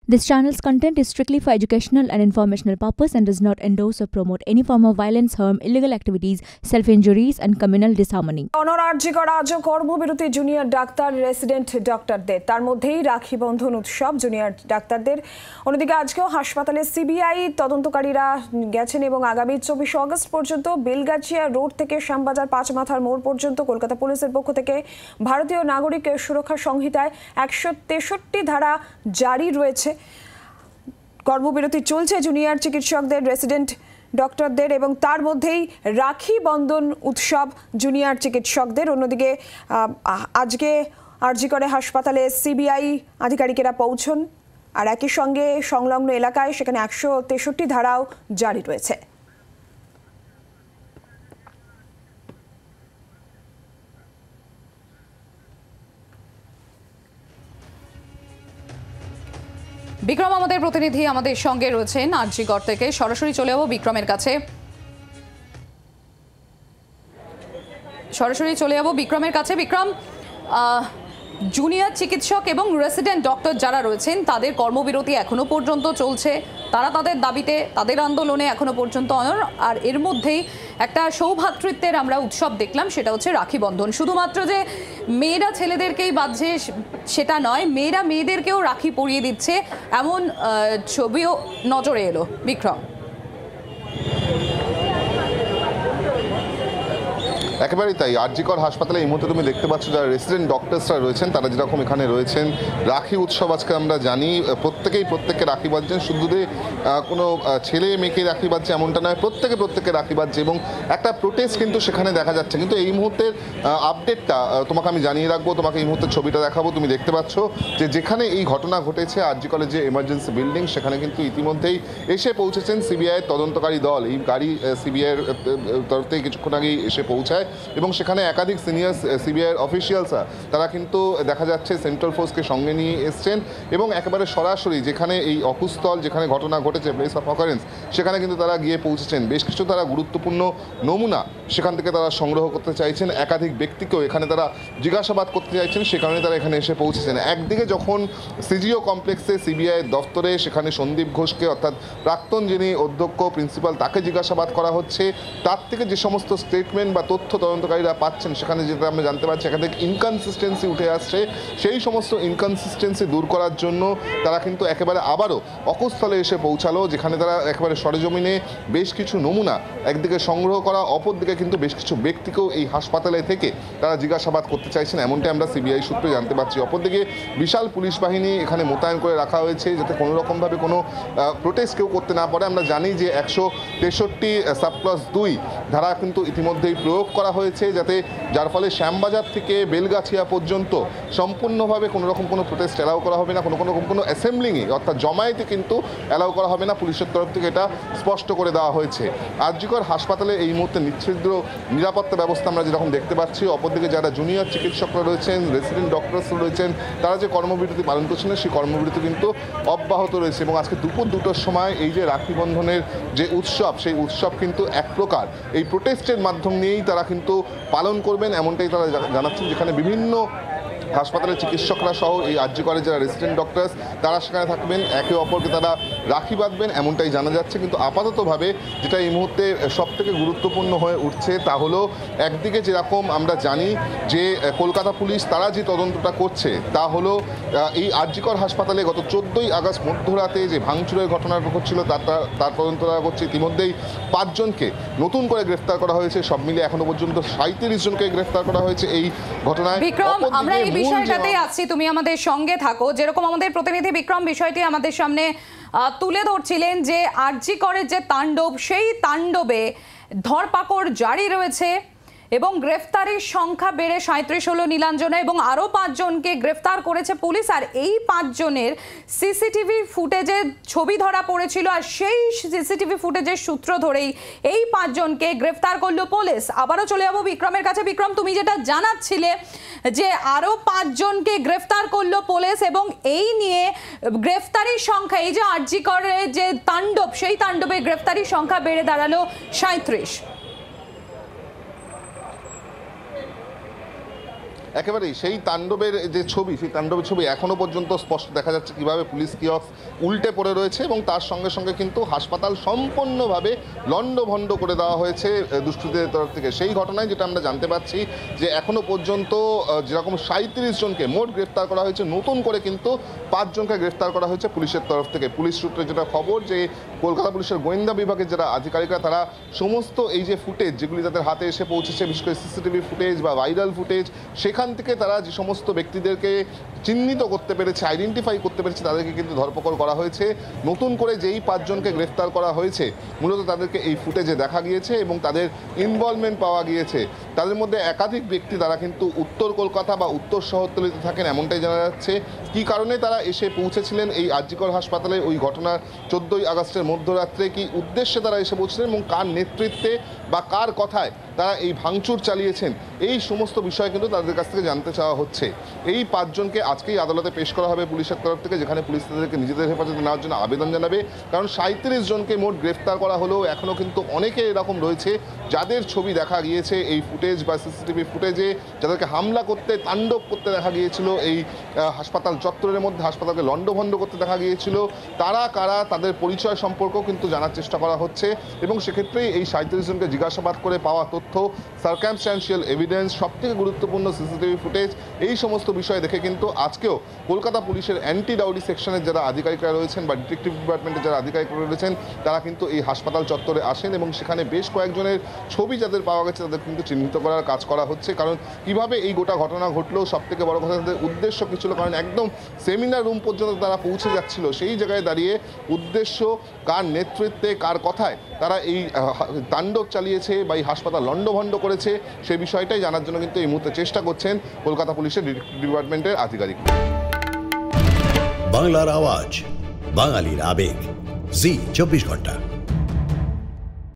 This channel's content is strictly for educational and informational purpose and does not endorse or promote any form of violence, harm, illegal activities, self-injuries and communal disharmony. অনরাজ্যিকর আজ কর্মবিরতি junior doctor resident ডক্টরদের তার মধ্যেই রাখি বন্ধন উৎসব junior ডাক্তারদের। অন্যদিকে আজকেও হাসপাতালে CBI তদন্তকারীরা গেছেন এবং আগামী 24 আগস্ট পর্যন্ত বেলগাছিয়া রোড থেকে শ্যামবাজার পাঁচমাথার মোড় পর্যন্ত কলকাতা পুলিশের পক্ষ থেকে ভারতীয় নাগরিক সুরক্ষা সংহিতায় 163 ধারা জারি রয়েছে। কর্মবিরতি চলছে জুনিয়র চিকিৎসকদের, রেসিডেন্ট ডক্টরদের এবং তার মধ্যেই রাখি বন্ধন উৎসব জুনিয়র চিকিৎসকদের। অন্যদিকে আজকে আরজি করে হাসপাতালে সিবিআই আধিকারিকেরা পৌঁছন আর একই সঙ্গে সংলগ্ন এলাকায় সেখানে 163 ধারাও জারি রয়েছে। বিক্রম আমাদের প্রতিনিধি আমাদের সঙ্গে রয়েছেন আরজিকর থেকে, সরাসরি চলে যাবো বিক্রমের কাছে। বিক্রম, জুনিয়র চিকিৎসক এবং রেসিডেন্ট ডক্টর যারা রয়েছেন তাদের কর্মবিরতি এখনো পর্যন্ত চলছে, তারা তাদের দাবিতে তাদের আন্দোলনে এখনো পর্যন্ত অনড়। আর এর মধ্যেই একটা সৌভ্রাতৃত্বের আমরা উৎসব দেখলাম, সেটা হচ্ছে রাখি বন্ধন। শুধুমাত্র যে মেয়েরা ছেলেদেরকেই বাঁধছে সেটা নয়, মেয়েরা মেয়েদেরকেও রাখি পরিয়ে দিচ্ছে, এমন ছবিও নজরে এলো। বিক্রম, একেবারেই তাই। আরজিকর হাসপাতালে এই মুহূর্তে তুমি দেখতে পাচ্ছ যারা রেসিডেন্ট ডক্টরসরা রয়েছেন তারা যেরকম এখানে রয়েছেন। রাখি উৎসব আজকে আমরা জানি প্রত্যেককে রাখি বাঁধছেন, শুধু যে কোনো ছেলে মেয়েকে রাখি বাঁধছে এমনটা নয়, প্রত্যেকে রাখি বাঁধছে এবং একটা প্রোটেস্ট কিন্তু সেখানে দেখা যাচ্ছে। কিন্তু এই মুহূর্তের আপডেটটা তোমাকে আমি জানিয়ে রাখবো, তোমাকে এই মুহূর্তের ছবিটা দেখাবো। তুমি দেখতে পাচ্ছ যে যেখানে এই ঘটনা ঘটেছে আরজি কলেজে এমার্জেন্সি বিল্ডিং, সেখানে কিন্তু ইতিমধ্যেই এসে পৌঁছেছেন সিবিআইয়ের তদন্তকারী দল। এই গাড়ি সিবিআইয়ের তরফ থেকে কিছুক্ষণ আগেই এসে পৌঁছায় এবং সেখানে একাধিক সিনিয়র সিবিআইয়ের অফিসিয়ালসরা তারা কিন্তু দেখা যাচ্ছে সেন্ট্রাল ফোর্সকে সঙ্গে নিয়ে এসছেন এবং একেবারে সরাসরি যেখানে এই অকুস্থল, যেখানে ঘটনা ঘটেছে প্লেস অফ অকারেন্স, সেখানে কিন্তু তারা গিয়ে পৌঁছেছেন। বেশ কিছু তারা গুরুত্বপূর্ণ নমুনা সেখান থেকে তারা সংগ্রহ করতে চাইছেন, একাধিক ব্যক্তিকেও এখানে তারা জিজ্ঞাসাবাদ করতে চাইছেন, সে কারণে তারা এখানে এসে পৌঁছেছেন। একদিকে যখন সিজিও কমপ্লেক্সে সিবিআইয়ের দফতরে সেখানে সন্দীপ ঘোষকে, অর্থাৎ প্রাক্তন যিনি অধ্যক্ষ প্রিন্সিপাল, তাকে জিজ্ঞাসাবাদ করা হচ্ছে, তার থেকে যে সমস্ত স্টেটমেন্ট বা তথ্য তদন্তকারীরা পাচ্ছেন সেখানে যেটা আমরা জানতে পারছি একাধিক ইনকনসিস্টেন্সি উঠে আসছে। সেই সমস্ত ইনকনসিস্টেন্সি দূর করার জন্য তারা কিন্তু একেবারে আবারও অকুস্থলে এসে পৌঁছালো, যেখানে তারা একেবারে সরেজমিনে বেশ কিছু নমুনা একদিকে সংগ্রহ করা, অপরদিকে কিন্তু বেশ কিছু ব্যক্তিকেও এই হাসপাতালে থেকে তারা জিজ্ঞাসাবাদ করতে চাইছেন, এমনটাই আমরা সিবিআই সূত্রে জানতে পারছি। অপরদিকে বিশাল পুলিশ বাহিনী এখানে মোতায়েন করে রাখা হয়েছে যাতে কোনো রকমভাবে কোনো প্রোটেস্ট কেউ করতে না পারে। আমরা জানি যে 163(2) ধারা কিন্তু ইতিমধ্যেই প্রয়োগ করা হয়েছে, যার ফলে শ্যামবাজার থেকে বেলগাছিয়া পর্যন্ত সম্পূর্ণভাবে কোনো রকম কোনো প্রোটেস্ট অ্যালাউ করা হবে না, কোনো অ্যাসেম্বলিংয়ে অর্থাৎ জমায়েতে কিন্তু অ্যালাউ করা হবে না। পুলিশের তরফ থেকে এটা স্পষ্ট করে দেওয়া হয়েছে। আরজিকর হাসপাতালে এই মুহূর্তে নিচ্ছিদ্র নিরাপত্তা ব্যবস্থা আমরা যেরকম দেখতে পাচ্ছি, অপরদিকে যারা জুনিয়র চিকিৎসকরা রয়েছেন, রেসিডেন্ট ডক্টরস রয়েছেন, তারা যে কর্মবিরতি পালন করছেন সেই কর্মবিরতি কিন্তু অব্যাহত রয়েছে এবং আজকে দুপুর 2টার সময় এই যে রাখি বন্ধনের যে উৎসব, সেই উৎসব কিন্তু এক প্রকার এই প্রোটেস্টের মাধ্যম নিয়েই তারা কিন্তু পালন করবেন, এমনটাই তারা জানাচ্ছেন। যেখানে বিভিন্ন হাসপাতালের চিকিৎসকরা সহ এই আরজি কলেজের যারা রেসিডেন্ট ডক্টরস তারা সেখানে থাকবেন, একে অপরকে তারা রাখি বাঁধবেন, এমনটাই জানা যাচ্ছে। কিন্তু আপাততভাবে যেটা এই মুহূর্তে সবথেকে গুরুত্বপূর্ণ হয়ে উঠছে তা হলো, একদিকে যেরকম আমরা জানি যে কলকাতা পুলিশ তারা যে তদন্তটা করছে তা হলো এই আরজিকর হাসপাতালে গত 14ই আগস্ট মধ্যরাতে যে ভাঙচুরের ঘটনার ঘটছিল তার তদন্ত তারা করছে। ইতিমধ্যেই 5 জনকে নতুন করে গ্রেফতার করা হয়েছে, সব মিলে এখনো পর্যন্ত 37 জনকে গ্রেফতার করা হয়েছে এই ঘটনায়। বিষয়টাতেই আছি, তুমি আমাদের সঙ্গে থাকো। যেরকম আমাদের প্রতিনিধি বিক্রম বিষয়টি আমাদের সামনে তুলে ধরছিলেন যে আরজি করের যে তাণ্ডব, সেই তাণ্ডবে ধরপাকড় জারি রয়েছে এবং গ্রেফতারির সংখ্যা বেড়ে 37 হলো নীলাঞ্জনা এবং আরও 5 জনকে গ্রেফতার করেছে পুলিশ। আর এই 5 জনের সিসিটিভি ফুটেজে ছবি ধরা পড়েছিল আর সেই সিসিটিভি ফুটেজের সূত্র ধরেই এই 5 জনকে গ্রেফতার করলো পুলিশ। আবারও চলে যাবো বিক্রমের কাছে। বিক্রম, তুমি যেটা জানাচ্ছিলে যে আরও 5 জনকে গ্রেফতার করলো পুলিশ এবং এই নিয়ে গ্রেফতারির সংখ্যা, এই যে আরজি করে যে তাণ্ডব, সেই তাণ্ডবে গ্রেফতারির সংখ্যা বেড়ে দাঁড়ালো 37। একেবারেই সেই তাণ্ডবের যে ছবি, সেই তাণ্ডবের ছবি এখনো পর্যন্ত স্পষ্ট দেখা যাচ্ছে কিভাবে পুলিশ কিয়স্ক উল্টে পড়ে রয়েছে এবং তার সঙ্গে সঙ্গে কিন্তু হাসপাতাল সম্পূর্ণভাবে লণ্ডভণ্ড করে দেওয়া হয়েছে দুষ্কৃতীদের তরফ থেকে। সেই ঘটনায় যেটা আমরা জানতে পারছি যে এখনো পর্যন্ত যেরকম 37 জনকে মোট গ্রেফতার করা হয়েছে, নতুন করে কিন্তু 5 জনকে গ্রেফতার করা হয়েছে পুলিশের তরফ থেকে। পুলিশ সূত্রে যেটা খবর যে কলকাতা পুলিশের গোয়েন্দা বিভাগের যারা আধিকারিকরা তারা সমস্ত এই যে ফুটেজ যেগুলি তাদের হাতে এসে পৌঁছেছে, বিশেষ করে সিসিটিভি ফুটেজ বা ভাইরাল ফুটেজ, সেখান থেকে তারা যে সমস্ত ব্যক্তিদেরকে চিহ্নিত করতে পেরেছে, আইডেন্টিফাই করতে পেরেছে, তাদেরকে কিন্তু ধরপকড় করা হয়েছে। নতুন করে যেই 5 জনকে গ্রেফতার করা হয়েছে মূলত তাদেরকে এই ফুটেজে দেখা গিয়েছে এবং তাদের ইনভলভমেন্ট পাওয়া গিয়েছে। তাদের মধ্যে একাধিক ব্যক্তি তারা কিন্তু উত্তর কলকাতা বা উত্তর শহরতলিতে থাকেন এমনটাই জানা যাচ্ছে। কী কারণে তারা এসে পৌঁছেছিলেন এই আরজিকর হাসপাতালে ওই ঘটনার 14ই আগস্টের মধ্যরাত্রে, কি উদ্দেশ্যে তারা এসে পৌঁছেছিলেন এবং কার নেতৃত্বে বা কার কথায় তারা এই ভাঙচুর চালিয়েছেন, এই সমস্ত বিষয় কিন্তু তাদের কাছ থেকে জানতে চাওয়া হচ্ছে। এই 5 জনকে আজকেই আদালতে পেশ করা হবে পুলিশের তরফ থেকে, যেখানে পুলিশ তাদেরকে নিজেদের হেফাজতে নেওয়ার জন্য আবেদন জানাবে। কারণ 37 জনকে মোট গ্রেফতার করা হলেও এখনও কিন্তু অনেকে এরকম রয়েছে যাদের ছবি দেখা গিয়েছে এই ফুটেজ বা সিসিটিভি ফুটেজে, যাদেরকে হামলা করতে, তাণ্ডব করতে দেখা গিয়েছিল এই হাসপাতাল চত্বরের মধ্যে, হাসপাতালকে লণ্ডভণ্ড করতে দেখা গিয়েছিল। তারা কারা, তাদের পরিচয় সম্পর্কেও কিন্তু জানার চেষ্টা করা হচ্ছে এবং সেক্ষেত্রেই এই 37 জনকে জিজ্ঞাসাবাদ করে পাওয়া তথ্য, সার্কামস্ট্যান্সিয়াল এভিডেন্স, সবথেকে গুরুত্বপূর্ণ সিসিটিভি ফুটেজ, এই সমস্ত বিষয় দেখে কিন্তু আজকেও কলকাতা পুলিশের অ্যান্টি ডাউরি সেকশনের যারা আধিকারিকরা রয়েছেন বা ডিটেকটিভ ডিপার্টমেন্টের যারা আধিকারিকরা রয়েছেন তারা কিন্তু এই হাসপাতাল চত্বরে আসেন এবং সেখানে বেশ কয়েকজনের ছবি যাদের পাওয়া গেছে তাদের কিন্তু চিহ্নিত করার কাজ করা হচ্ছে। কারণ কিভাবে এই গোটা ঘটনা ঘটলো, সবথেকে বড় কথা তাদের উদ্দেশ্য কী ছিল, কারণ একদম সেমিনার রুম পর্যন্ত তারা পৌঁছে যাচ্ছিল, সেই জায়গায় দাঁড়িয়ে উদ্দেশ্য, কার নেতৃত্বে, কার কথায় তারা এই তাণ্ডব চালিয়েছে বা এই হাসপাতাল লণ্ডভণ্ড করেছে, সেই বিষয়টাই জানার জন্য কিন্তু এই মুহূর্তে চেষ্টা করছেন কলকাতা পুলিশের ডিপার্টমেন্টের আধিকারিক। বাংলার আওয়াজ, বাঙালির আবেগ, জি 24 ঘন্টা।